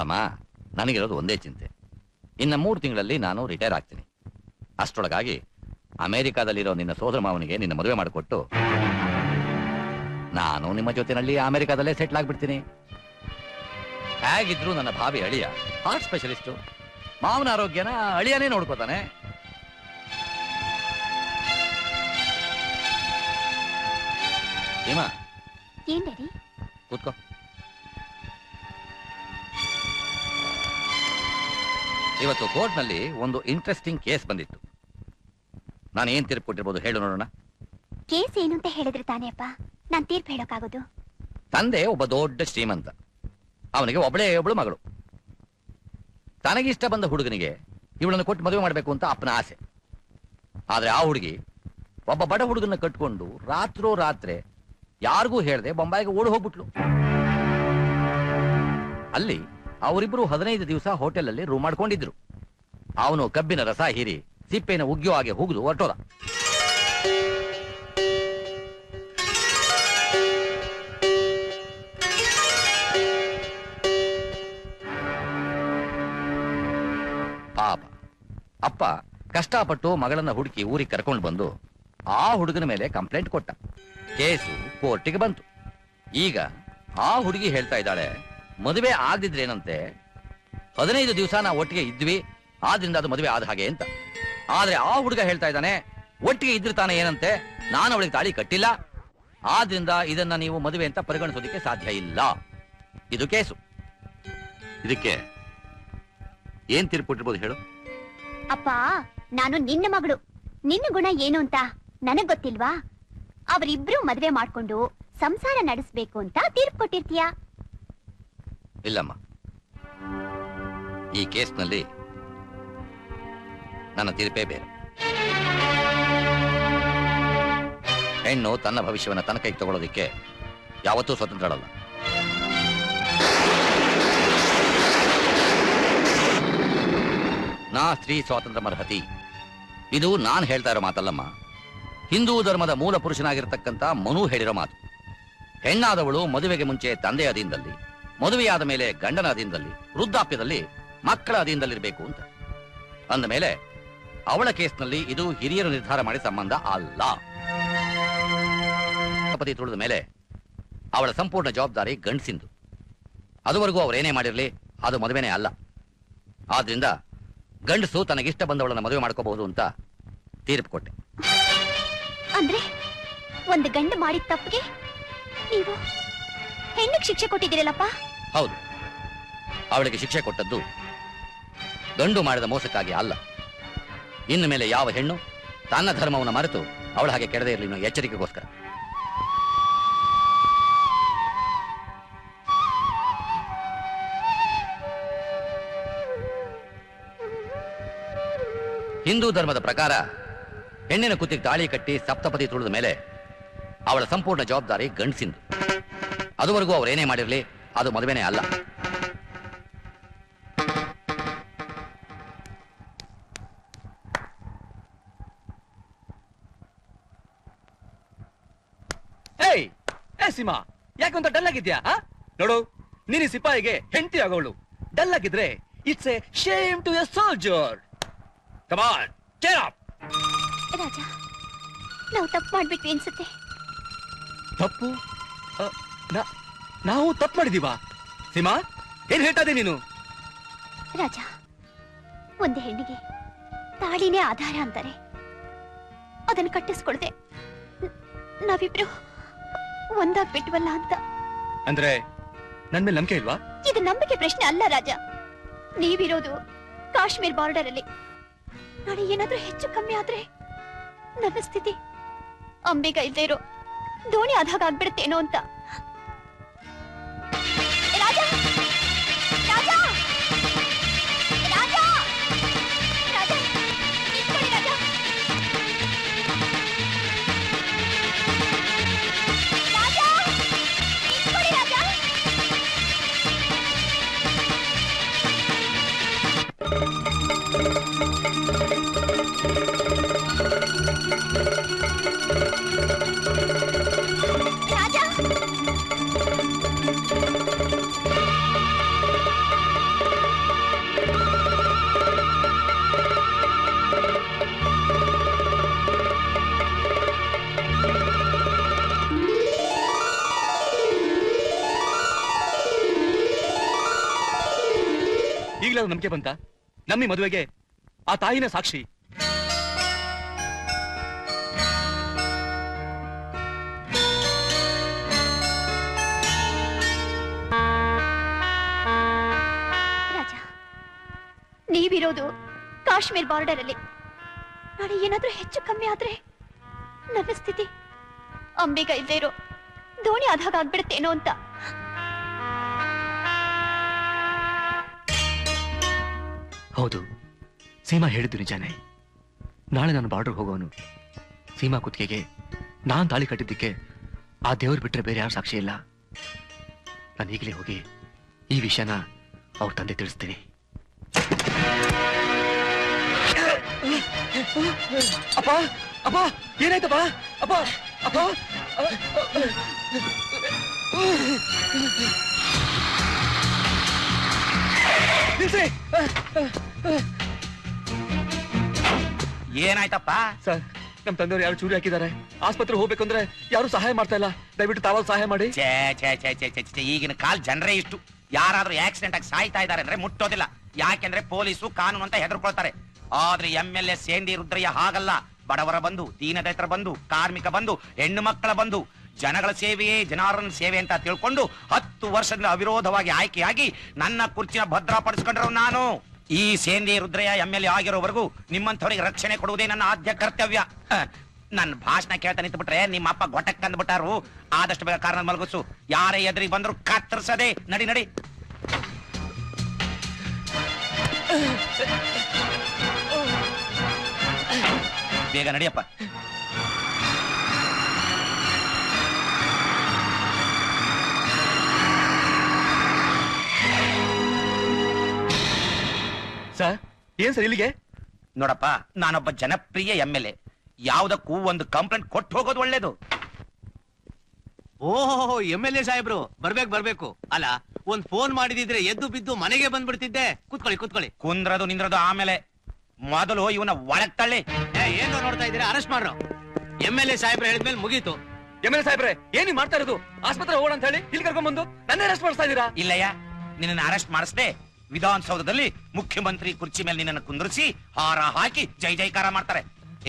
ನೋಡಮ್ಮ, ನನಗಿರೋದು ಒಂದೇ ಚಿಂತೆ. ಇನ್ನು 3 ತಿಂಗಳಲ್ಲಿ ನಾನು ರಿಟೈರ್ ಆಗ್ತೀನಿ. ಅಷ್ಟರೊಳಗಾಗಿ ಅಮೆರಿಕಾದಲ್ಲಿರೋ ನಿನ್ನ ಸೋದರ ಮಾವನಿಗೆ ನಿನ್ನ ಮದುವೆ ಮಾಡಿಕೊಟ್ಟು ನಾನು ನಿಮ್ಮ ಜೊತೆನಲ್ಲಿ ಅಮೆರಿಕಾದಲ್ಲೇ ಸೆಟ್ಲ್ ಆಗ್ಬಿಡ್ತೀನಿ. ಹೇಗಿದ್ರು ನನ್ನ ಭಾವಿ ಅಳಿಯ ಹಾರ್ಟ್ ಸ್ಪೆಷಲಿಸ್ಟು. ಮಾವನ ಆರೋಗ್ಯನ ಅಳಿಯನೇ ನೋಡ್ಕೋತಾನೆ. ಹೇಮಾ, ಏನ್ ಡ್ಯಾಡಿ? ಕೂತ್ಕೋ. ಇವತ್ತು ಕೋರ್ಟ್ನಲ್ಲಿ ಒಂದು ಇಂಟ್ರೆಸ್ಟಿಂಗ್ ಕೇಸ್ ಬಂದಿತ್ತು. ನಾನು ಏನ್ ತೀರ್ಪು ಕೊಟ್ಟಿರ್ಬೋದು ಹೇಳು ನೋಡೋಣ. ಕೇಸ್ ಏನು ಅಂತ ಹೇಳಿದ್ರೆ ತಾನೇ ಅಪ್ಪ ನಾನ್ ತೀರ್ಪು ಹೇಳೋಕ್ಕಾಗೋದು. ತಂದೆ ಒಬ್ಬ ದೊಡ್ಡ ಶ್ರೀಮಂತ. ಅವನಿಗೆ ಒಬ್ಬಳು ಮಗಳು. ತನಗಿಷ್ಟ ಬಂದ ಹುಡುಗನಿಗೆ ಇವಳನ್ನು ಕೊಟ್ಟು ಮದುವೆ ಮಾಡಬೇಕು ಅಂತ ಅಪ್ಪನ ಆಸೆ. ಆದ್ರೆ ಆ ಹುಡುಗಿ ಒಬ್ಬ ಬಡ ಹುಡುಗನ ಕಟ್ಕೊಂಡು ರಾತ್ರಿ ಯಾರಿಗೂ ಹೇಳ್ದೆ ಬೊಂಬಾಯಿಗೆ ಓಡಿ ಹೋಗ್ಬಿಟ್ಲು. ಅಲ್ಲಿ ಅವರಿಬ್ರು 15 ದಿವಸ ಹೋಟೆಲ್ ಅಲ್ಲಿ ರೂಮ್ ಮಾಡ್ಕೊಂಡಿದ್ರು. ಅವನು ಕಬ್ಬಿನ ರಸ ಹೀರಿ ಸಿಪ್ಪೆನ ಉಗ್ಯೋ ಹಾಗೆ ಹೋಗುದು ಹೊರಟೋದ. ಪಾಪ ಅಪ್ಪ ಕಷ್ಟಪಟ್ಟು ಮಗಳನ್ನ ಹುಡುಕಿ ಊರಿಗೆ ಕರ್ಕೊಂಡು ಬಂದು ಆ ಹುಡುಗನ ಮೇಲೆ ಕಂಪ್ಲೇಂಟ್ ಕೊಟ್ಟ. ಕೇಸು ಕೋರ್ಟಿಗೆ ಬಂತು. ಈಗ ಆ ಹುಡುಗಿ ಹೇಳ್ತಾ ಇದ್ದಾಳೆ, ಮದುವೆ ಆಗದಿದ್ರೇನಂತೆ, 15 ದಿವಸ ನಾವು ಒಟ್ಟಿಗೆ ಇದ್ವಿ, ಆದ್ರಿಂದ ಅದು ಮದುವೆ ಆದ ಹಾಗೆ ಅಂತ. ಆದ್ರೆ ಆ ಹುಡುಗ ಹೇಳ್ತಾ ಇದ್ದಾನೆ, ಒಟ್ಟಿಗೆ ಇದ್ದಿರ್ತಾನೆ ಏನಂತೆ, ನಾನು ಅವಳಿಗೆ ತಾಳಿ ಕಟ್ಟಿಲ್ಲ, ಆದ್ರಿಂದ ಇದನ್ನ ನೀವು ಮದುವೆ ಅಂತ ಪರಿಗಣಿಸೋದಕ್ಕೆ ಸಾಧ್ಯ ಇಲ್ಲ. ಇದು ಕೇಸು. ಇದಕ್ಕೆ ಏನ್ ತೀರ್ಪುಟ್ಟಿರ್ಬೋದು ಹೇಳು? ಅಪ್ಪ, ನಾನು ನಿನ್ನ ಮಗಳು. ನಿನ್ನ ಗುಣ ಏನು ಅಂತ ನನಗ್ ಗೊತ್ತಿಲ್ವಾ? ಅವರಿಬ್ರು ಮದುವೆ ಮಾಡ್ಕೊಂಡು ಸಂಸಾರ ನಡೆಸಬೇಕು ಅಂತ ತೀರ್ಪು ಕೊಟ್ಟಿರ್ತೀಯ. ಇಲ್ಲಮ್ಮ, ಈ ಕೇಸ್ನಲ್ಲಿ ನನ್ನ ತೀರ್ಪೇ ಬೇರೆ. ಹೆಣ್ಣು ತನ್ನ ಭವಿಷ್ಯವನ್ನು ತನ್ನ ಕೈಗೆ ತಗೊಳ್ಳೋದಿಕ್ಕೆ ಯಾವತ್ತೂ ಸ್ವತಂತ್ರಳಲ್ಲ. ನಾ ಸ್ತ್ರೀ ಸ್ವಾತಂತ್ರ್ಯ ಅರ್ಹತಿ. ಇದು ನಾನು ಹೇಳ್ತಾ ಇರೋ ಮಾತಲ್ಲಮ್ಮ, ಹಿಂದೂ ಧರ್ಮದ ಮೂಲ ಪುರುಷನಾಗಿರ್ತಕ್ಕಂಥ ಮನು ಹೇಳಿರೋ ಮಾತು. ಹೆಣ್ಣಾದವಳು ಮದುವೆಗೆ ಮುಂಚೆ ತಂದೆಯ ಅಧೀನದಲ್ಲಿ, ಮದುವೆಯಾದ ಮೇಲೆ ಗಂಡನ ಅಧೀನದಲ್ಲಿ, ವೃದ್ಧಾಪ್ಯದಲ್ಲಿ ಮಕ್ಕಳ ಅಧೀನದಲ್ಲಿರಬೇಕು ಅಂತ. ಅಂದ ಮೇಲೆ ಅವಳ ಕೇಸ್ನಲ್ಲಿ ಇದು ಹಿರಿಯರು ನಿರ್ಧಾರ ಮಾಡಿ ಸಂಬಂಧ ಅಲ್ಲ. ಪತಿ ತುಳಿದ ಮೇಲೆ ಅವಳ ಸಂಪೂರ್ಣ ಜವಾಬ್ದಾರಿ ಗಂಡಸಿಂದು. ಅದುವರೆಗೂ ಅವರೇನೇ ಮಾಡಿರಲಿ, ಅದು ಮದುವೆನೇ ಅಲ್ಲ. ಆದ್ರಿಂದ ಗಂಡಸು ತನಗಿಷ್ಟ ಬಂದವಳನ್ನ ಮದುವೆ ಮಾಡ್ಕೋಬಹುದು ಅಂತ ತೀರ್ಪು ಕೊಟ್ಟೆ. ಅಂದ್ರೆ ಒಂದು ಗಂಡು ಮಾಡಿದ ತಪ್ಪಿಗೆ ನೀವು ಹೆಣ್ಣಿಗೆ ಶಿಕ್ಷೆ ಕೊಟ್ಟಿದ್ದೀರಲ್ಲಪ್ಪ? ಹೌದು, ಅವಳಿಗೆ ಶಿಕ್ಷೆ ಕೊಟ್ಟದ್ದು ಗಂಡು ಮಾಡಿದ ಮೋಸಕ್ಕಾಗಿ ಅಲ್ಲ. ಇನ್ನು ಮೇಲೆ ಯಾವ ಹೆಣ್ಣು ತನ್ನ ಧರ್ಮವನ್ನು ಮರೆತು ಅವಳ ಹಾಗೆ ಕೆಡದೇ ಇರಲಿ ಅನ್ನೋ ಎಚ್ಚರಿಕೆಗೋಸ್ಕರ. ಹಿಂದೂ ಧರ್ಮದ ಪ್ರಕಾರ ಹೆಣ್ಣಿನ ಕುತ್ತಿಗೆ ತಾಳಿ ಕಟ್ಟಿ ಸಪ್ತಪದಿ ತುಳಿದ ಮೇಲೆ ಅವಳ ಸಂಪೂರ್ಣ ಜವಾಬ್ದಾರಿ ಗಂಡಸಿಂದು. ಅದುವರೆಗೂ ಅವರೇನೇ ಮಾಡಿರಲಿ, ಅದು ಮದುವೆನೇ ಅಲ್ಲ. ಸೀಮಾ, ಯಾಕೊಂತ ಡಲ್ ಆಗಿದ್ಯಾ? ನೋಡು, ನೀನು ಸಿಪಾಯಿಗೆ ಹೆಂಡತಿ ಆಗೋಳು. ಡಲ್ ಆಗಿದ್ರೆ it's a shame to a soldier. Come on, get up. Raja, ನಾವು ತಪ್ಪು ಮಾಡ್ಬಿಟ್ವಿ ಅನ್ಸುತ್ತೆ. ತಪ್ಪು? ನಾವು ತಪ್ಪು ಮಾಡಿದೀವಾ? ಸೀಮಾ, ಏನ್ ಹೇಳ್ತಾ ಇದ್ದೀನಿ ನೀನು? ರಾಜ, ಒಂದು ಹೆಣ್ಣಿಗೆ ತಾಳಿನೇ ಆಧಾರ ಅಂತಾರೆ. ಅದನ್ನು ಕಟ್ಟಿಸ್ಕೊಳ್ದೆ ನಾವಿಬ್ರು ಒಂದಾಗ್ಬಿಟ್ವಲ್ಲ ಅಂತ. ಅಂದ್ರೆ ನನ್ ಮೇಲೆ ನಂಬಿಕೆ ಇಲ್ವಾ? ಇದು ನಂಬಿಕೆ ಪ್ರಶ್ನೆ ಅಲ್ಲ ರಾಜ. ನೀವಿರೋದು ಕಾಶ್ಮೀರ್ ಬಾರ್ಡರ್ ಅಲ್ಲಿ. ನಾಳೆ ಏನಾದ್ರೂ ಹೆಚ್ಚು ಕಮ್ಮಿ ಆದ್ರೆ ನನ್ನ ಸ್ಥಿತಿ ಅಂಬಿಗ ಇಲ್ದೇ ಇರೋ ದೋಣಿ ಆದಾಗ ಆಗ್ಬಿಡುತ್ತೇನೋ ಅಂತ. ರಾಜ, ರಾಜ, ರಾಜ, ರಾಜ, ನಿಂತ್ಕೊಳ್ಳಿ ರಾಜ. ರಾಜ, ನಿಂತ್ಕೊಳ್ಳಿ ರಾಜ. ರಾಜ, ನಿಮ್ಗೇನಾದ್ರು ನಂಬಿಕೆ ಬಂತ? ನಮ್ಮಿ ಮದುವೆಗೆ ಆ ತಾಯಿನ ಸಾಕ್ಷಿ. ರಾಜ, ನೀವಿರೋದು ಕಾಶ್ಮೀರ್ ಬಾರ್ಡರ್ ಅಲ್ಲಿ. ನಾಳೆ ಏನಾದ್ರೂ ಹೆಚ್ಚು ಕಮ್ಮಿ ಆದ್ರೆ ನನ್ನ ಸ್ಥಿತಿ ಅಂಬಿಗ ಇಲ್ಲದೆ ಇರೋ ದೋಣಿ ಆದಾಗ ಆಗ್ಬಿಡುತ್ತೇನೋ ಅಂತ. ಹೌದು, ಸೀಮಾ ಹೇಳಿದ್ದು ನಿಜಾನೇ. ನಾಳೆ ನಾನು ಬಾರ್ಡರ್ ಹೋಗೋನು. ಸೀಮಾ ಕುತ್ತಿಗೆಗೆ ನಾನ್ ತಾಳಿ ಕಟ್ಟಿದ್ದಕ್ಕೆ ಆ ದೇವ್ರು ಬಿಟ್ರೆ ಬೇರೆ ಯಾರು ಸಾಕ್ಷಿ ಇಲ್ಲ. ನಾನು ಈಗಲೇ ಹೋಗಿ ಈ ವಿಷಯನ ಅವ್ರ ತಂದೆ ತಿಳಿಸ್ತೀನಿ. ಅಪ್ಪ ಅಪ್ಪ ಏನಾಯ್ತಪ್ಪ? ಅಪ್ಪ ಅಪ್ಪ ನಿಲ್ಸಿ. ಏನಾಯ್ತಪ್ಪ? ಸರ್, ನಮ್ ತಂದೆಯವ್ರು ಯಾರು ಚೂರಿ ಹಾಕಿದ್ದಾರೆ. ಆಸ್ಪತ್ರೆ ಹೋಗ್ಬೇಕಂದ್ರೆ ಯಾರು ಸಹಾಯ ಮಾಡ್ತಾ ಇಲ್ಲ. ದಯವಿಟ್ಟು ತಾವಾಗ ಸಹಾಯ ಮಾಡಿ. ಛೇ ಛೇ ಛೇ ಛೇ ಛೇ ಛೇ, ಈಗಿನ ಕಾಲ್ ಜನರೇ ಇಷ್ಟು. ಯಾರಾದ್ರೂ ಆಕ್ಸಿಡೆಂಟ್ ಆಗಿ ಸಾಯ್ತಾ ಇದ್ದಾರೆ ಅಂದ್ರೆ ಮುಟ್ಟೋದಿಲ್ಲ. ಯಾಕೆಂದ್ರೆ ಪೊಲೀಸು ಕಾನೂನು ಅಂತ ಹೆದರ್ಕೊಳ್ತಾರೆ. ಆದ್ರೆ MLA ಸೇಂದಿ ರುದ್ರಯ್ಯ ಹಾಗಲ್ಲ. ಬಡವರ ಬಂಧು, ದೀನದೈತರ ಬಂಧು, ಕಾರ್ಮಿಕ ಬಂಧು, ಹೆಣ್ಣು ಮಕ್ಕಳ ಬಂಧು, ಜನಗಳ ಸೇವೆಯೇ ಜನಾರ್ದನ ಸೇವೆ ಅಂತ ತಿಳ್ಕೊಂಡು 10 ವರ್ಷದಿಂದ ಅವಿರೋಧವಾಗಿ ಆಯ್ಕೆಯಾಗಿ ನನ್ನ ಕುರ್ಚಿನ ಭದ್ರಪಡಿಸ್ಕೊಂಡ್ರು ನಾನು. ಈ ಸೇಂದಿ ರುದ್ರಯ್ಯ MLA ಆಗಿರೋವರೆಗೂ ನಿಮ್ಮಂಥವ್ರಿಗೆ ರಕ್ಷಣೆ ಕೊಡುವುದೇ ನನ್ನ ಆದ್ಯ ಕರ್ತವ್ಯ. ನನ್ನ ಭಾಷಣ ಕೇಳ್ತಾ ನಿಂತುಬಿಟ್ರೆ ನಿಮ್ಮ ಅಪ್ಪ ಗೊಟ್ಟಕ್ಕೆ ಅಂದ್ಬಿಟ್ಟಾರು. ಆದಷ್ಟು ಬೇಗ ಕಾರಣ ಮಲಗಿಸು. ಯಾರೇ ಎದುರಿಗೆ ಬಂದ್ರು ಕತ್ತರಿಸದೆ. ನಡಿ ನಡಿ. ಬೇಗ ನಡಿಯಪ್ಪ. ಸರ್, ಏನ್ ಸರ್ ಇಲ್ಲಿಗೆ? ನೋಡಪ್ಪ, ನಾನೊಬ್ಬ ಜನಪ್ರಿಯ MLA. ಯಾವ್ದಕ್ಕೂ ಒಂದು ಕಂಪ್ಲೇಂಟ್ ಕೊಟ್ಟು ಹೋಗೋದು ಒಳ್ಳೇದು. ಓಹೋ, MLA ಸಾಹೇಬ್ರು ಬರ್ಬೇಕು. ಅಲ್ಲ, ಒಂದ್ ಫೋನ್ ಮಾಡಿದಿದ್ರೆ ಎದ್ದು ಬಿದ್ದು ಮನೆಗೆ ಬಂದ್ಬಿಡ್ತಿದ್ದೆ. ಕೂತ್ಕೊಳ್ಳಿ. ಕುಂದ್ರದು ನಿಂದ್ರದು ಆಮೇಲೆ. ಮೊದಲು ಇವನ ಒಳಗ್ ತಳ್ಳಿ. ಏನು ನೋಡ್ತಾ ಇದ್ದೀರಾ? ಅರೆಸ್ಟ್ ಮಾಡ್ರು. MLA ಸಾಹೇಬ್ರು ಹೇಳಿದ್ಮೇಲೆ ಮುಗೀತು. MLA ಸಾಹೇಬ್ರೆ, ಏನಿ ಮಾಡ್ತಾ ಇರೋದು? ಆಸ್ಪತ್ರೆ ಹೋಗೋಣ ಅಂತ ಹೇಳಿ ಇಲ್ಲಿ ಕರ್ಕೊಂಡ್ ಬಂದು ನನ್ನೇ ಅರೆಸ್ಟ್ ಮಾಡಿಸ್ತಾ ಇದೀರಾ? ಇಲ್ಲಯ್ಯ, ನಿನ್ನ ಅರೆಸ್ಟ್ ಮಾಡಿಸ್ದೆ. ವಿಧಾನಸೌಧದಲ್ಲಿ ಮುಖ್ಯಮಂತ್ರಿ ಕುರ್ಚಿ ಮೇಲೆ ನಿನ್ನನ್ನು ಕುಂದ್ರಿಸಿ ಹಾರ ಹಾಕಿ ಜೈ ಜೈಕಾರ ಮಾಡ್ತಾರೆ.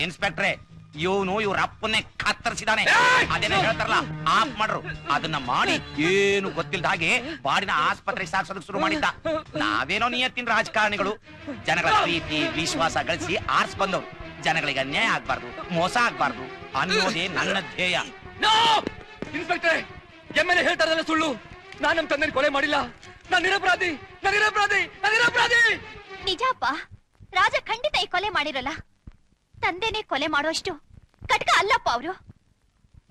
ಇನ್ಸ್ಪೆಕ್ಟ್ರೆ, ಇವ್ರ ಅಪ್ಪನ್ನೇ ಕತ್ತರಿಸಿದಾನೆ. ಅದೇನೇ ಹೇಳ್ತಾರಲ್ಲ, ಆಫ್ ಮಾಡ್ರು. ಅದನ್ನ ಮಾಡಿ ಏನು ಗೊತ್ತಿಲ್ಲದ ಹಾಗೆ ಬಾಡಿನ ಆಸ್ಪತ್ರೆ ಸಾಗಿಸೋದಕ್ಕೆ ಶುರು ಮಾಡಿದ್ದ. ನಾವೇನೋ ನಿಯತ್ತಿನ ರಾಜಕಾರಣಿಗಳು ಜನಗಳ ಪ್ರೀತಿ ವಿಶ್ವಾಸ ಗಳಿಸಿ ಆರ್ಸ್ ಬಂದವರು. ಜನಗಳಿಗೆ ಅನ್ಯಾಯ ಆಗ್ಬಾರ್ದು, ಮೋಸ ಆಗ್ಬಾರ್ದು ಅನ್ನೋದೇ ನನ್ನ ಧ್ಯೇಯ. ಇನ್ಸ್ಪೆಕ್ಟ್ರೆ, MLA ಹೇಳ್ತಾ ಇರೋದೆಲ್ಲ ಸುಳ್ಳು. ನಾನ್ ನಮ್ ತಂದೆ ಕೊಲೆ ಮಾಡಿಲ್ಲ. ನಾನು ನಿರಪರಾಧಿ. ನಿಜಪ್ಪ, ರಾಜ ಖಂಡಿತ ಈ ಕೊಲೆ ಮಾಡಿರಲ್ಲ. ತಂದೆನೇ ಕೊಲೆ ಮಾಡುವಷ್ಟು ಕಟ್ಕ ಅಲ್ಲಪ್ಪ ಅವರು.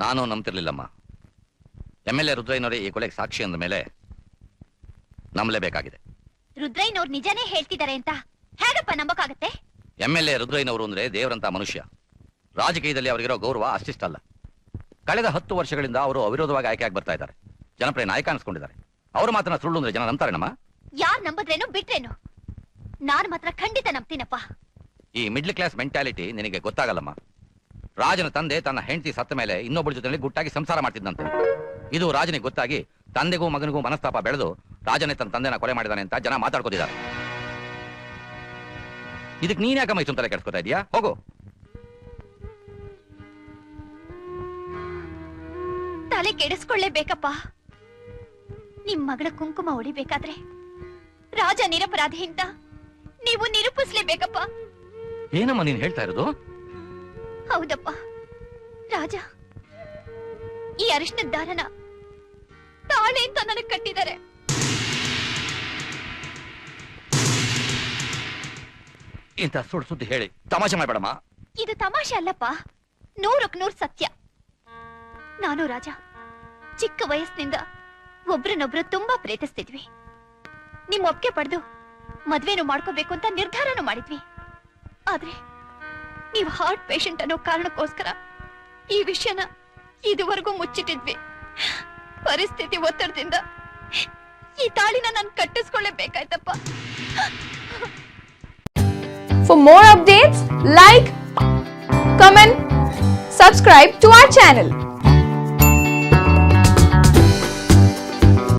ನಾನು ನಂಬ್ತಿರ್ಲಿಲ್ಲಮ್ಮ. MLA ರುದ್ರಯ್ಯನವರೇ ಈ ಕೊಲೆಗೆ ಸಾಕ್ಷಿ ಅಂದ ಮೇಲೆ ನಂಬಲೇಬೇಕಾಗಿದೆ. ರುದ್ರಯ್ಯನವ್ರು ನಿಜಾನೇ ಹೇಳ್ತಿದ್ದಾರೆ ಅಂತ ಹೇಗಪ್ಪ ನಂಬಕ್ಕಾಗತ್ತೆ? MLA ರುದ್ರಯ್ಯನವರು ಅಂದ್ರೆ ದೇವರಂತ ಮನುಷ್ಯ. ರಾಜಕೀಯದಲ್ಲಿ ಅವರಿಗಿರೋ ಗೌರವ ಅಷ್ಟಿಷ್ಟಲ್ಲ. ಕಳೆದ 10 ವರ್ಷಗಳಿಂದ ಅವರು ಅವಿರೋಧವಾಗಿ ಆಯ್ಕೆಯಾಗಿ ಬರ್ತಾ ಇದ್ದಾರೆ. ಜನಪ್ರಿಯ ನಾಯಕ ಅನ್ಸ್ಕೊಂಡಿದ್ದಾರೆ. ಅವ್ರ ಮಾತನ್ನ ಸುಳ್ಳು ಅಂದ್ರೆ ಜನ ನಂಬ್ತಾರೇನಮ್ಮ? ಯಾರ್ ನಂಬದ್ರೇನು ಬಿಟ್ರೇನು, ನಾನು ಮಾತ್ರ ಖಂಡಿತ ನಂಬ್ತೀನಪ್ಪ. ಈ ಮಿಡ್ಲ್ ಕ್ಲಾಸ್ ಮೆಂಟಾಲಿಟಿ ನಿನಗೆ ಗೊತ್ತಾಗಲ್ಲಮ್ಮ. ರಾಜನ ತಂದೆ ತನ್ನ ಹೆಂಡತಿ ಸತ್ತ ಮೇಲೆ ಇನ್ನೊಬ್ಬಳ ಜೊತೆ ಗುಟ್ಟಾಗಿ ಸಂಸಾರ ಮಾಡ್ತಿದ್ದಂತೆ. ಇದು ರಾಜನಿಗೆ ಗೊತ್ತಾಗಿ ತಂದೆಗೂ ಮಗನಿಗೂ ಮನಸ್ತಾಪ ಬೆಳೆದು ರಾಜನೇ ತನ್ನ ತಂದೆನ ಕೊಲೆ ಮಾಡಿದಾನೆ ಅಂತ ಜನ ಮಾತಾಡ್ಕೋತಿದ್ದಾರೆ. ಇದಕ್ಕೆ ನೀನ್ ಯಾಕ ಮೈ ತಲೆ ಕೆಡ್ಸ್ಕೊತಾ ಇದೀಯಾ? ಹೋಗು. ತಲೆ ಕೆಡಿಸ್ಕೊಳ್ಳೇಬೇಕಪ್ಪ. ನಿಮ್ ಮಗಳ ಕುಂಕುಮ ಹೊಡಿಬೇಕಾದ್ರೆ ರಾಜ ನಿರಪರಾಧಿ ಅಂತ ನೀವು ನಿರೂಪಿಸ್ಲೇಬೇಕಪ್ಪ. ಏನಮ್ಮ ನೀನ್ ಹೇಳ್ತಾ ಇರೋದು? ಹೌದಪ್ಪ, ರಾಜ ಈ ಅರಿಶಿನ ದಾರನ ತಾಳೆ ಅಂತ ನನಗೆ ಕಟ್ಟಿದ್ದಾರೆ. ಇಂಥ ಸುಳ್ಳು ಸುದ್ದಿ ಹೇಳಿ ತಮಾಷೆ ಮಾಡ್ಬೇಡಮ್ಮ. ಇದು ತಮಾಷೆ ಅಲ್ಲಪ್ಪ, 100ಕ್ಕೆ 100 ಸತ್ಯ. ನಾನು ರಾಜ ಚಿಕ್ಕ ವಯಸ್ಸಿನಿಂದ ಒಬ್ರನ್ನೊಬ್ರು ತುಂಬಾ ಪ್ರೀತಿಸ್ತಿದ್ವಿ. ನಿಮ್ ಒಪ್ಪಿಗೆ ಪಡೆದು ಮದ್ವೆನೂ ಮಾಡ್ಕೋಬೇಕು ಅಂತ ನಿರ್ಧಾರನೂ ಮಾಡಿದ್ವಿ. ಆದ್ರೆ ನೀವು ಹಾರ್ಟ್ ಪೇಷಂಟ್ ಅನ್ನೋ ಕಾರಣಕ್ಕೋಸ್ಕರ ಈ ವಿಷಯನ ಇದುವರೆಗೂ ಮುಚ್ಚಿಟ್ಟಿದ್ವಿ. ಪರಿಸ್ಥಿತಿ ಒತ್ತಡದಿಂದ ಈ ತಾಳಿನ ನಾನು ಕಟ್ಟಿಸ್ಕೊಳ್ಳೇಬೇಕಾಯ್ತಪ್ಪ. For more updates, like, comment, subscribe to our channel.